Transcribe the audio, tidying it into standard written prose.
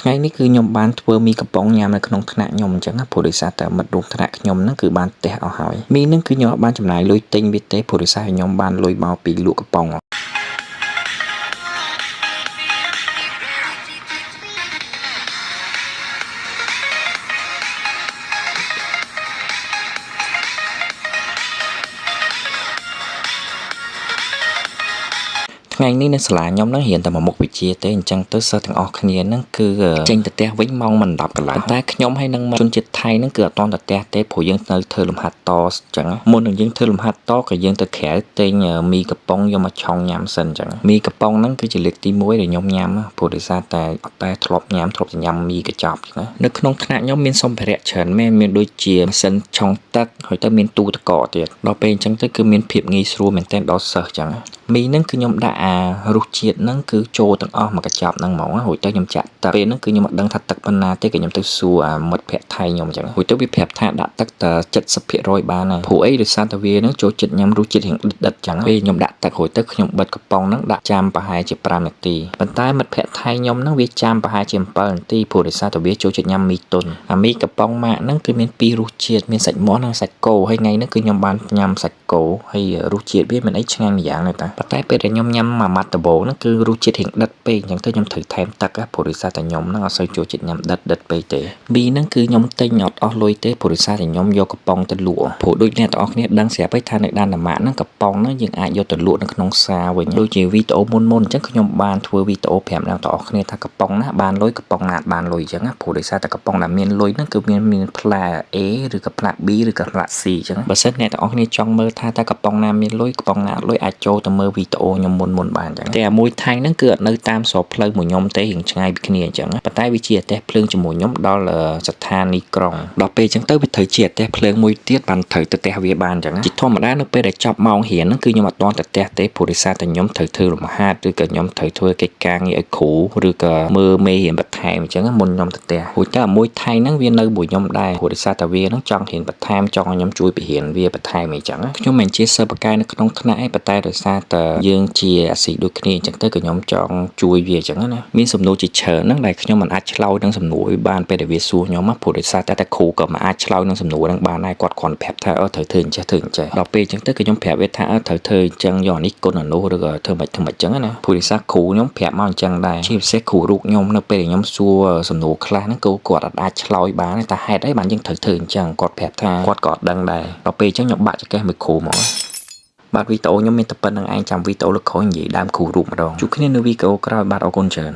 ថ្ងៃនេះគឺខ្ញុំបានធ្វើមីកំប៉ុងញ៉ាំនៅក្នុងថ្នាក់ខ្ញុំអញ្ចឹងព្រោះដោយសារតែមិត្តរួមថ្នាក់ខ្ញុំហ្នឹងគឺបានផ្ទះអស់ហើយមីហ្នឹងគឺខ្ញុំអត់បានចំណាយលុយទិញវាទេព្រោះដោយសារខ្ញុំបានលុយមកពីលក់កំប៉ុងថ្ងៃនេះនៅសាលាខ្ញុំហ្នឹងរៀនតែមួយមុខវិជ្ជាទេអញ្ចឹងទៅសិស្សទាំងអស់គ្នាហ្នឹងគឺចេញទៅផ្ទះវិញម៉ោងមិន10កន្លះតែខ្ញុំហើយនឹងជនជាតិថៃហ្នឹងគឺអត់តន់ទៅផ្ទះទេព្រោះយើងនៅធ្វើលំហាត់តអញ្ចឹងមុននឹងយើងធ្វើលំហាត់តក៏យើងទៅក្រៅទិញមីកំប៉ុងយកមកឆុងញ៉ាំសិនអញ្ចឹងមីកំប៉ុងហ្នឹងគឺជាលើកទី1ដែលខ្ញុំញ៉ាំព្រោះដោយសារតែអត់តែធ្លាប់ញ៉ាំមីកញ្ចប់ណានៅក្នុងថ្នាក់ខ្ញុំមានសម្ភារៈច្រើនមែនមានដូចជាម៉ាស៊ីនឆុងទឹកហើយទៅមានទូទឹកកកទៀតដល់ពេលអញ្ចឹងទៅគឺមានភាពងាយស្រួលមែនទែនដល់សិស្សអញ្ចឹងមីហ្នឹងគឺខ្ញុំដាក់រសជាតិហ្នឹងគឺចូលទាំងអស់មកកញ្ចប់ហ្នឹងហ្មងរួចទៅខ្ញុំចាក់ទឹកពេលហ្នឹងគឺខ្ញុំអត់ដឹងថាទឹកប៉ុណ្ណាទេក៏ខ្ញុំទៅសួរមិត្តភ័ក្តិថៃខ្ញុំអញ្ចឹងរួចទៅវាប្រាប់ថាដាក់ទឹកតែ 70% បានហើយព្រោះអីដោយសារតែវាហ្នឹងចូលចិត្តញ៉ាំរសជាតិរៀងដិតៗអញ្ចឹងពេលខ្ញុំដាក់ទឹករួចទៅខ្ញុំបិទកំប៉ុងហ្នឹងដាក់ចាំប្រហែលជា5នាទីប៉ុន្តែមិត្តភ័ក្តិថៃខ្ញុំហ្នឹងវាចាំប្រហែលជា7នាទីព្រោះដោយសារតែវាចូលចិត្តញ៉ាំមីទុនមីកំប៉ុងម៉ាកហ្នឹងគឺមាន2រសជាតិមានសាច់មាន់និងសាច់គោហើយថ្ងៃហ្នឹងគឺខ្ញុំបានញ៉ាំសាច់គោហើយរសជាតិវាមិនអីឆ្ងាញ់ម្យ៉ាងទេតាប៉ុន្តែពេលដែលខ្ញុំញ៉ាំមួយម៉ាត់ដំបូងហ្នឹងគឺរសជាតិរៀងដិតពេកអញ្ចឹងទៅខ្ញុំត្រូវថែមទឹកព្រោះដោយសារតែខ្ញុំហ្នឹងអត់សូវចូលចិត្តញ៉ាំដិតពេកទេមីហ្នឹងគឺខ្ញុំទិញអត់អស់លុយទេព្រោះដោយសារតែខ្ញុំយកកំប៉ុងទៅលក់ព្រោះដូចអ្នកទាំងអស់គ្នាដឹងស្រាប់ហើយថានៅដានតាម៉ាកហ្នឹងកំប៉ុងហ្នឹងយើងអាចយកទៅលក់នៅក្នុងផ្សារវិញដូចជាវីដេអូមុនអញ្ចឹងខ្ញុំបានធ្វើវីដេអូប្រាប់អ្នកទាំងអស់គ្នាថាកំប៉ុងណាបានលុយកំប៉ុងណាបានលុយអញ្ចឹងព្រោះដោយសារតែកំប៉ុងដែលមានលុយហ្នឹងគឺមានផ្លែ A ឬក៏ផ្លែ B ឬក៏ផ្លែ C អញ្ចឹងបើសិនអ្នកទាំងអស់គ្នាចង់មើលថាតើកំប៉ុងណាមានលុយកំប៉ុងណាអត់លុយអាចចូលទៅមើលវីដេអូខ្ញុំមុនបានអញ្ចឹងតែមួយថៃហ្នឹងគឺអត់នៅតាមស្រុកផ្លូវមួយខ្ញុំទេរៀងឆ្ងាយពីគ្នាអញ្ចឹងប៉ុន្តែវាជាអតេះភ្លើងជាមួយខ្ញុំដល់ស្ថានីយ៍ក្រុងដល់ពេលអញ្ចឹងទៅវាត្រូវជាអតេះភ្លើងមួយទៀតបានត្រូវទៅផ្ទះវាបានអញ្ចឹងជាធម្មតានៅពេលដែលចប់ម៉ោងរៀនហ្នឹងគឺខ្ញុំអត់ទាន់ទៅផ្ទះទេព្រោះដោយសារតែខ្ញុំត្រូវធ្វើលំហាត់ឬក៏ខ្ញុំត្រូវធ្វើកិច្ចការងារឲ្យគ្រូឬក៏មើលមេរៀនបន្ថែមអញ្ចឹងមុនខ្ញុំទៅផ្ទះព្រោះតែមួយថៃហ្នឹងវានៅមួយខ្ញុំដែរព្រោះដោយសារតែវាហ្នឹងចង់រៀនបន្ថែមចង់ឲ្យខ្ញុំជួយបង្រៀនវាបន្ថែមអីចឹងខ្ញុំមិនជាសិស្សបកាយនៅក្នុងថ្នាក់ឯងប៉ុន្តែដោយសារតែយើងជាអាស៊ីដូចគ្នាអញ្ចឹងទៅក៏ខ្ញុំចង់ជួយវាអញ្ចឹងណាមានសំណួរជាច្រើនហ្នឹងដែលខ្ញុំមិនអាចឆ្លើយនឹងសំណួរបានពេលដែលវាសួរខ្ញុំព្រោះដោយសារតែគ្រូក៏មិនអាចឆ្លើយនឹងសំណួរហ្នឹងបានដែរគាត់គ្រាន់ប្រាប់ថាត្រូវធ្វើអញ្ចេះដល់ពេលអញ្ចឹងទៅក៏ខ្ញុំប្រាប់វាថាត្រូវធ្វើអញ្ចឹងយកនេះគុណអានោះឬក៏ធ្វើមិនអញ្ចឹងណាព្រោះដោយសារគ្រូខ្ញុំប្រាប់មកអញ្ចឹងដែរជាពិសេសគ្រូរូបខ្ញុំនៅពេលខ្ញុំសួរសំណួរខ្លះហ្នឹងគាត់អាចឆ្លើយបានតែហេតុអីបានយើងត្រូវធ្វើអញ្ចឹងគាត់ប្រាប់ថាគាត់ក៏អត់ដឹងដែរដល់ពេលអញ្ចឹងខ្ញុំបាក់ចង្កេះមួយគ្រូមកបាទវីដេអូខ្ញុំមានតែប៉ុណ្្នឹងឯងចាំវីដេអូលើក្រោយនិយាយដើមគ្រូរូបម្ដងជួបគ្នានៅវីដេអូក្រោយបាទអរគុណច្រើន